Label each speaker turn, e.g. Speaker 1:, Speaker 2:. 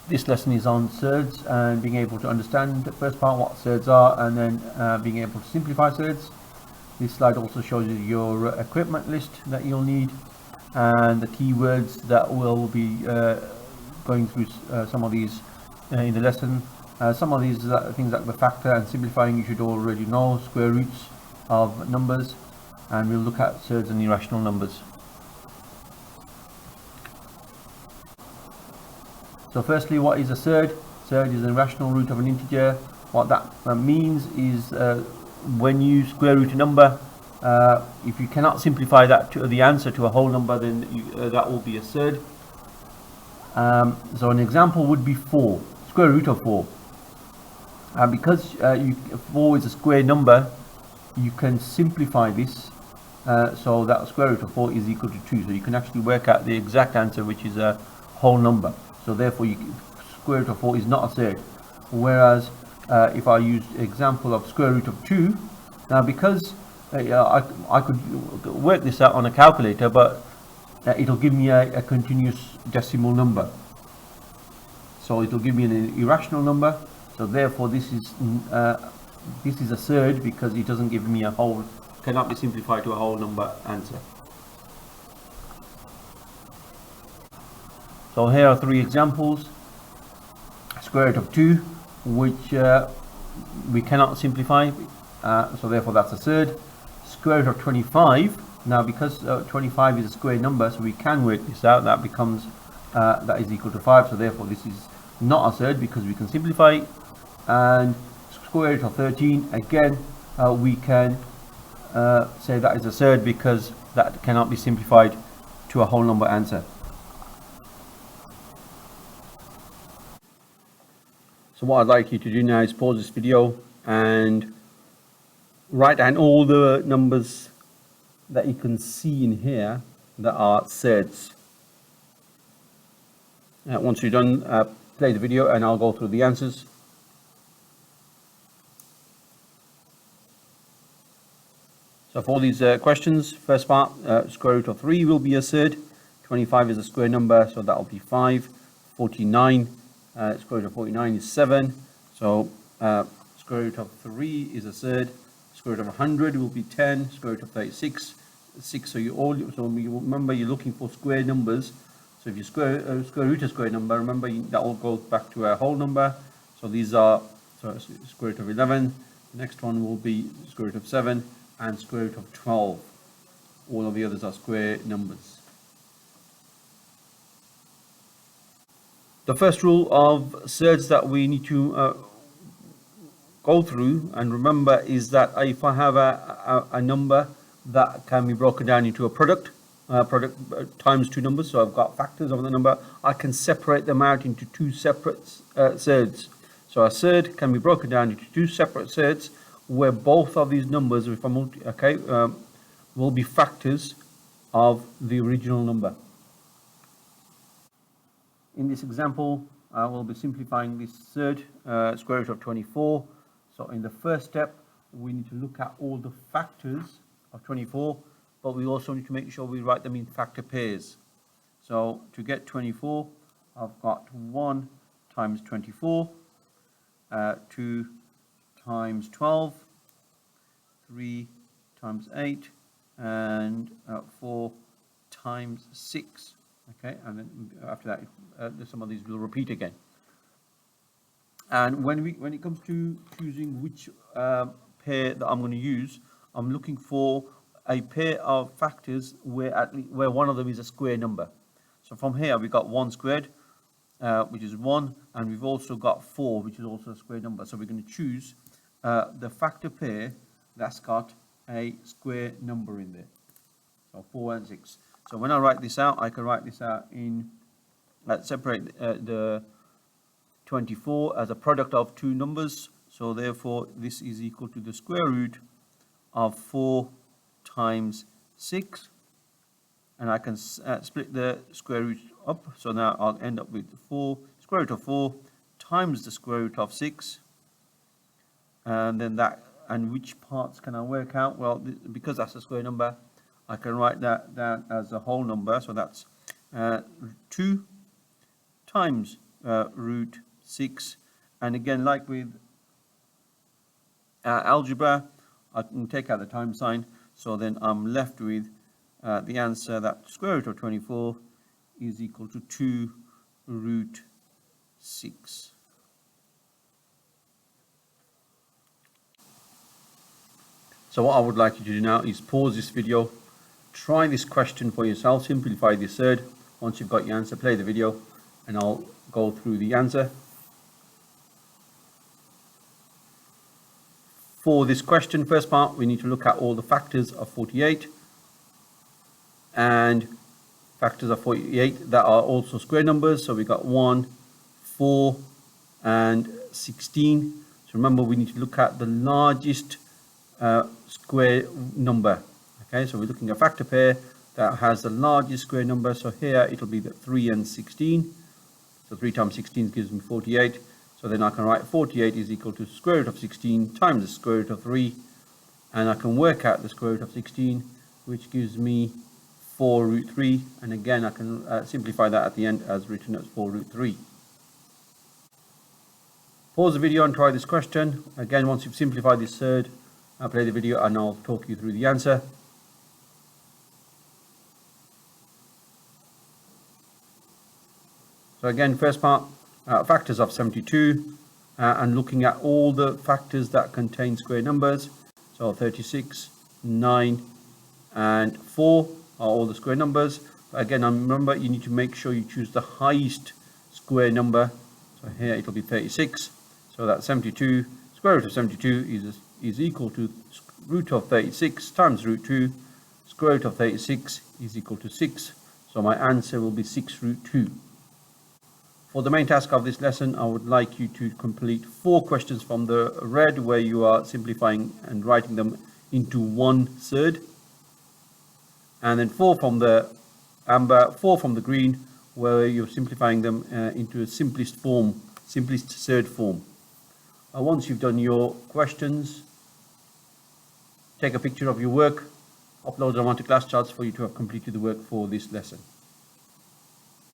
Speaker 1: This lesson is on surds and being able to understand the first part what surds are, and then being able to simplify surds. This slide also shows you your equipment list that you'll need and the keywords that will be going through some of these in the lesson. Some of these things like the factor and simplifying you should already know, square roots of numbers, and we'll look at surds and irrational numbers. So firstly, what is a surd? Surd is an irrational root of an integer. What that means is when you square root a number, if you cannot simplify that to the answer to a whole number, then that will be a surd. So an example would be 4, square root of 4. Because 4 is a square number, you can simplify this so that square root of 4 is equal to 2. So you can actually work out the exact answer, which is a whole number. So therefore, square root of 4 is not a surd. Whereas if I use example of square root of 2, now because I could work this out on a calculator, but it'll give me a continuous decimal number. So it'll give me an irrational number. So therefore, this is a surd because it doesn't give me a whole, cannot be simplified to a whole number answer. So here are 3 examples. Square root of 2, which we cannot simplify, so therefore that's a surd. Square root of 25. Now because 25 is a square number, so we can work this out. That becomes that is equal to 5. So therefore this is not a surd because we can simplify it. And square root of 13, again we can say that is a surd because that cannot be simplified to a whole number answer. So what I'd like you to do now is pause this video and write down all the numbers that you can see in here that are surds. Once you're done, play the video and I'll go through the answers. So for these questions, first part, square root of 3 will be a surd. 25 is a square number, so that will be 5. 49, square root of 49 is 7. So square root of 3 is a surd. Square root of 100 will be 10. Square root of 36, 6. So you remember you're looking for square numbers. So if you square root a square number, remember that all goes back to a whole number. So these are square root of 11. The next one will be square root of 7 and square root of 12. All of the others are square numbers. The first rule of surds that we need to go through and remember is that if I have a number that can be broken down into a product times 2 numbers, so I've got factors of the number, I can separate them out into 2 separate surds. So a surd can be broken down into 2 separate surds where both of these numbers, if I'm will be factors of the original number. In this example, I will be simplifying this surd, square root of 24. So in the first step, we need to look at all the factors of 24, but we also need to make sure we write them in factor pairs. So to get 24, I've got 1 times 24, 2 times 12, 3 times 8, and 4 times 6. Okay, and then after that, some of these will repeat again. And when it comes to choosing which pair that I'm going to use, I'm looking for a pair of factors where one of them is a square number. So from here we've got 1 squared, which is 1, and we've also got 4, which is also a square number. So we're going to choose the factor pair that's got a square number in there. So 4 and 6. So when I write this out, I can write this out in, separate the 24 as a product of 2 numbers. So therefore, this is equal to the square root of 4 times 6. And I can split the square root up. So now I'll end up with 4, square root of 4 times the square root of 6. And then and which parts can I work out? Well, because that's a square number, I can write that down as a whole number. So that's 2 times root 6. And again, like with algebra, I can take out the time sign, so then I'm left with the answer that square root of 24 is equal to 2 root 6. So what I would like you to do now is pause this video, try this question for yourself, simplify this third. Once you've got your answer, play the video and I'll go through the answer. For this question, first part, we need to look at all the factors of 48 and factors of 48 that are also square numbers. So we got 1, 4 and 16. So remember, we need to look at the largest square number. Okay, so we're looking at a factor pair that has the largest square number. So here it'll be the 3 and 16. So 3 times 16 gives me 48. So then I can write 48 is equal to square root of 16 times the square root of 3. And I can work out the square root of 16, which gives me 4 root 3. And again, I can simplify that at the end as written as 4 root 3. Pause the video and try this question. Again, once you've simplified this third, I'll play the video and I'll talk you through the answer. So again, first part, factors of 72, and looking at all the factors that contain square numbers. So 36, 9 and 4 are all the square numbers. But again, remember, you need to make sure you choose the highest square number. So here it'll be 36. So that 72, square root of 72 is equal to root of 36 times root 2. Square root of 36 is equal to 6. So my answer will be 6 root 2. For the main task of this lesson, I would like you to complete 4 questions from the red, where you are simplifying and writing them into one third, and then 4 from the amber, 4 from the green, where you're simplifying them into a simplest third form. Once you've done your questions, take a picture of your work, upload them onto class charts for you to have completed the work for this lesson.